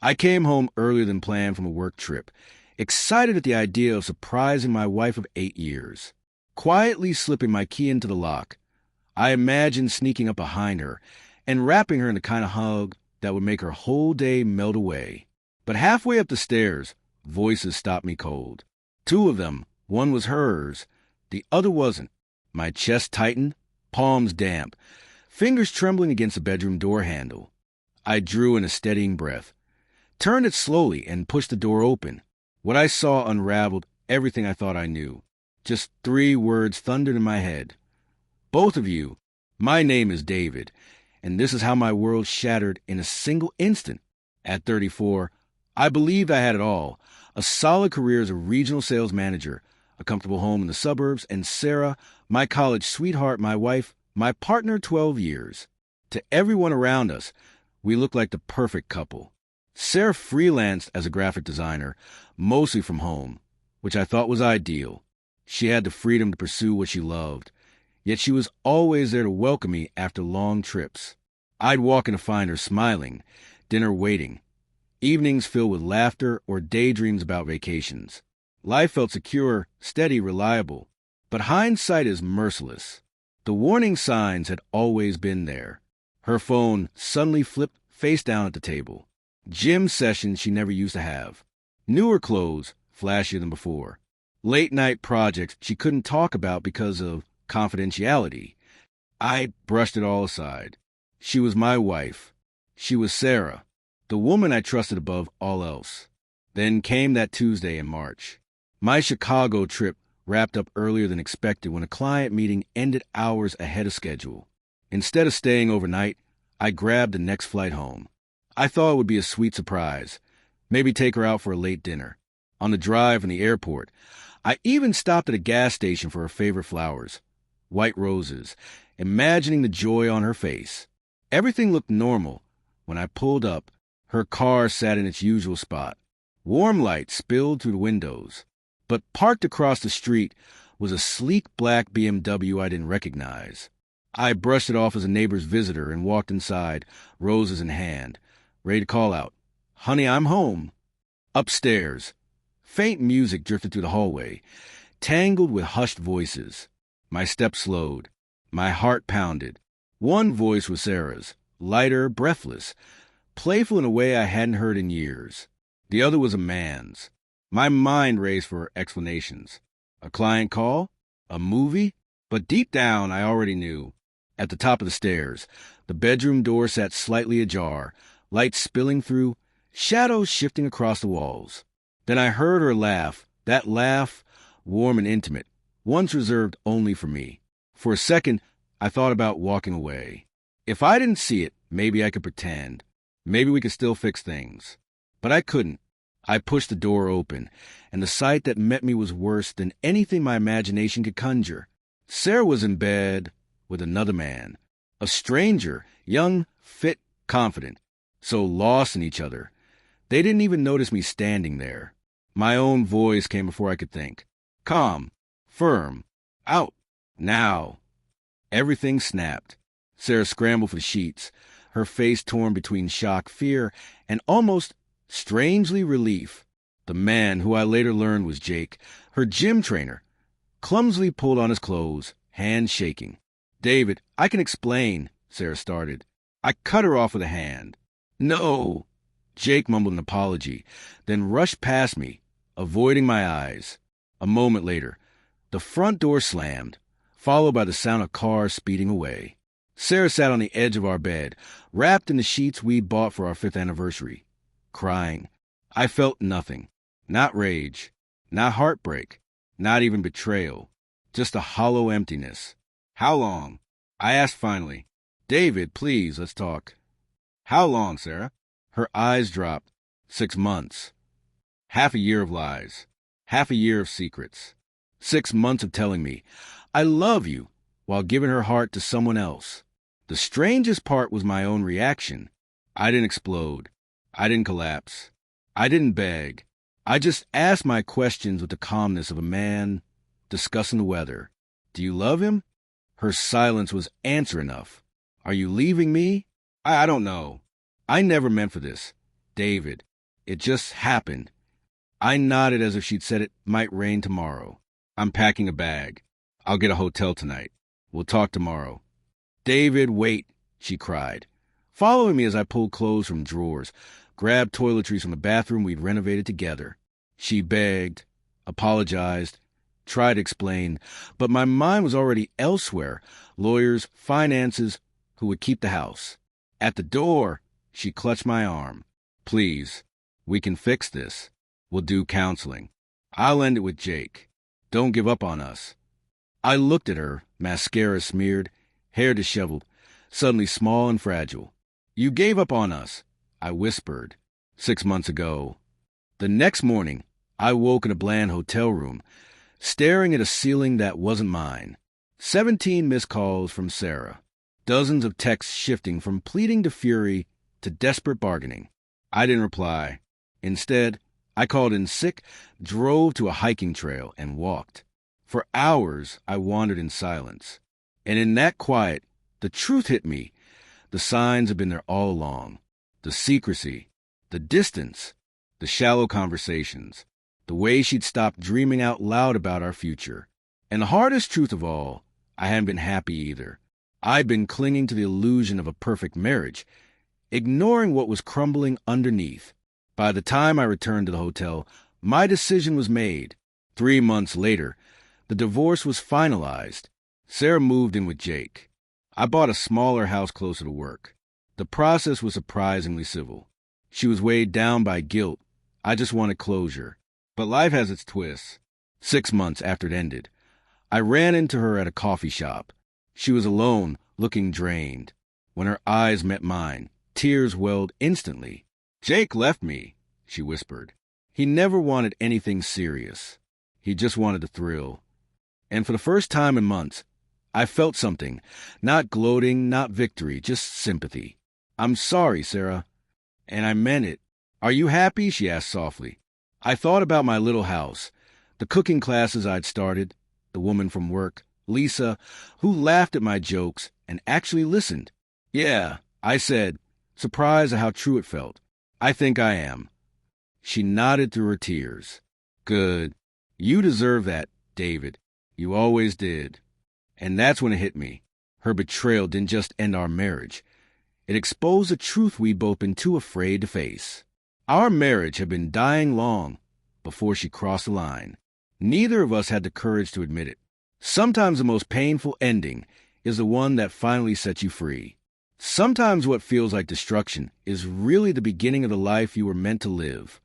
I came home earlier than planned from a work trip, excited at the idea of surprising my wife of 8 years. Quietly slipping my key into the lock, I imagined sneaking up behind her and wrapping her in the kind of hug that would make her whole day melt away. But halfway up the stairs, voices stopped me cold. Two of them, one was hers, the other wasn't. My chest tightened, palms damp, fingers trembling against the bedroom door handle. I drew in a steadying breath, turned it slowly, and pushed the door open. What I saw unraveled everything I thought I knew. Just 3 words thundered in my head. Both of you, my name is David, and this is how my world shattered in a single instant. At 34, I believed I had it all: a solid career as a regional sales manager, a comfortable home in the suburbs, and Sarah, my college sweetheart, my wife, my partner 12 years. To everyone around us, we looked like the perfect couple. Sarah freelanced as a graphic designer, mostly from home, which I thought was ideal. She had the freedom to pursue what she loved, yet she was always there to welcome me after long trips. I'd walk in to find her smiling, dinner waiting, evenings filled with laughter or daydreams about vacations. Life felt secure, steady, reliable. But hindsight is merciless. The warning signs had always been there. Her phone suddenly flipped face down at the table. Gym sessions she never used to have. Newer clothes, flashier than before. Late-night projects she couldn't talk about because of confidentiality. I brushed it all aside. She was my wife. She was Sarah, the woman I trusted above all else. Then came that Tuesday in March. My Chicago trip wrapped up earlier than expected when a client meeting ended hours ahead of schedule. Instead of staying overnight, I grabbed the next flight home. I thought it would be a sweet surprise, maybe take her out for a late dinner. On the drive from the airport, I even stopped at a gas station for her favorite flowers, white roses, imagining the joy on her face. Everything looked normal. When I pulled up, her car sat in its usual spot. Warm light spilled through the windows. But parked across the street was a sleek black BMW I didn't recognize. I brushed it off as a neighbor's visitor and walked inside, roses in hand, ready to call out, "Honey, I'm home." Upstairs, faint music drifted through the hallway, tangled with hushed voices. My steps slowed. My heart pounded. One voice was Sarah's, lighter, breathless, playful in a way I hadn't heard in years. The other was a man's. My mind raced for explanations. A client call? A movie? But deep down, I already knew. At the top of the stairs, the bedroom door sat slightly ajar, light spilling through, shadows shifting across the walls. Then I heard her laugh, that laugh, warm and intimate, once reserved only for me. For a second, I thought about walking away. If I didn't see it, maybe I could pretend. Maybe we could still fix things. But I couldn't. I pushed the door open, and the sight that met me was worse than anything my imagination could conjure. Sarah was in bed with another man, a stranger, young, fit, confident, so lost in each other. They didn't even notice me standing there. My own voice came before I could think. Calm, firm, out, now. Everything snapped. Sarah scrambled for the sheets, her face torn between shock, fear, and almost strangely relief. The man, who I later learned was Jake, her gym trainer, clumsily pulled on his clothes, hands shaking. "David, I can explain," Sarah started. I cut her off with a hand. "No." Jake mumbled an apology, then rushed past me, avoiding my eyes. A moment later, the front door slammed, followed by the sound of cars speeding away. Sarah sat on the edge of our bed, wrapped in the sheets we bought for our 5th anniversary, crying. I felt nothing. Not rage, not heartbreak, not even betrayal. Just a hollow emptiness. "How long?" I asked finally. "David, please, let's talk." "How long, Sarah?" Her eyes dropped. 6 months. Half a year of lies. Half a year of secrets. 6 months of telling me, "I love you," while giving her heart to someone else. The strangest part was my own reaction. I didn't explode. I didn't collapse. I didn't beg. I just asked my questions with the calmness of a man discussing the weather. "Do you love him?" Her silence was answer enough. "Are you leaving me?" I don't know. I never meant for this. David, It just happened. I nodded as if she'd said it might rain tomorrow. I'm packing a bag. I'll get a hotel tonight. We'll talk tomorrow. David, wait, she cried, following me as I pulled clothes from drawers, grabbed toiletries from the bathroom we'd renovated together. She begged, apologized, tried to explain, but my mind was already elsewhere. Lawyers, finances, who would keep the house. At the door, she clutched my arm. Please, we can fix this. We'll do counseling. I'll end it with Jake. Don't give up on us. I looked at her, mascara smeared, hair disheveled, suddenly small and fragile. You gave up on us, I whispered, 6 months ago. The next morning, I woke in a bland hotel room, staring at a ceiling that wasn't mine. 17 missed calls from Sarah. Dozens of texts shifting from pleading to fury to desperate bargaining. I didn't reply. Instead, I called in sick, drove to a hiking trail, and walked. For hours, I wandered in silence. And in that quiet, the truth hit me. The signs have been there all along. The secrecy, the distance, the shallow conversations, the way she'd stopped dreaming out loud about our future. And the hardest truth of all, I hadn't been happy either. I'd been clinging to the illusion of a perfect marriage, ignoring what was crumbling underneath. By the time I returned to the hotel, my decision was made. 3 months later, the divorce was finalized. Sarah moved in with Jake. I bought a smaller house closer to work. The process was surprisingly civil. She was weighed down by guilt. I just wanted closure. But life has its twists. 6 months after it ended, I ran into her at a coffee shop. She was alone, looking drained. When her eyes met mine, tears welled instantly. Jake left me, she whispered. He never wanted anything serious. He just wanted the thrill. And for the first time in months, I felt something. Not gloating, not victory, just sympathy. I'm sorry, Sarah. And I meant it. Are you happy? She asked softly. I thought about my little house, the cooking classes I'd started, the woman from work, Lisa, who laughed at my jokes and actually listened. Yeah, I said, surprised at how true it felt. I think I am. She nodded through her tears. Good. You deserve that, David. You always did. And that's when it hit me. Her betrayal didn't just end our marriage. It exposed a truth we'd both been too afraid to face. Our marriage had been dying long before she crossed the line. Neither of us had the courage to admit it. Sometimes the most painful ending is the one that finally sets you free. Sometimes what feels like destruction is really the beginning of the life you were meant to live.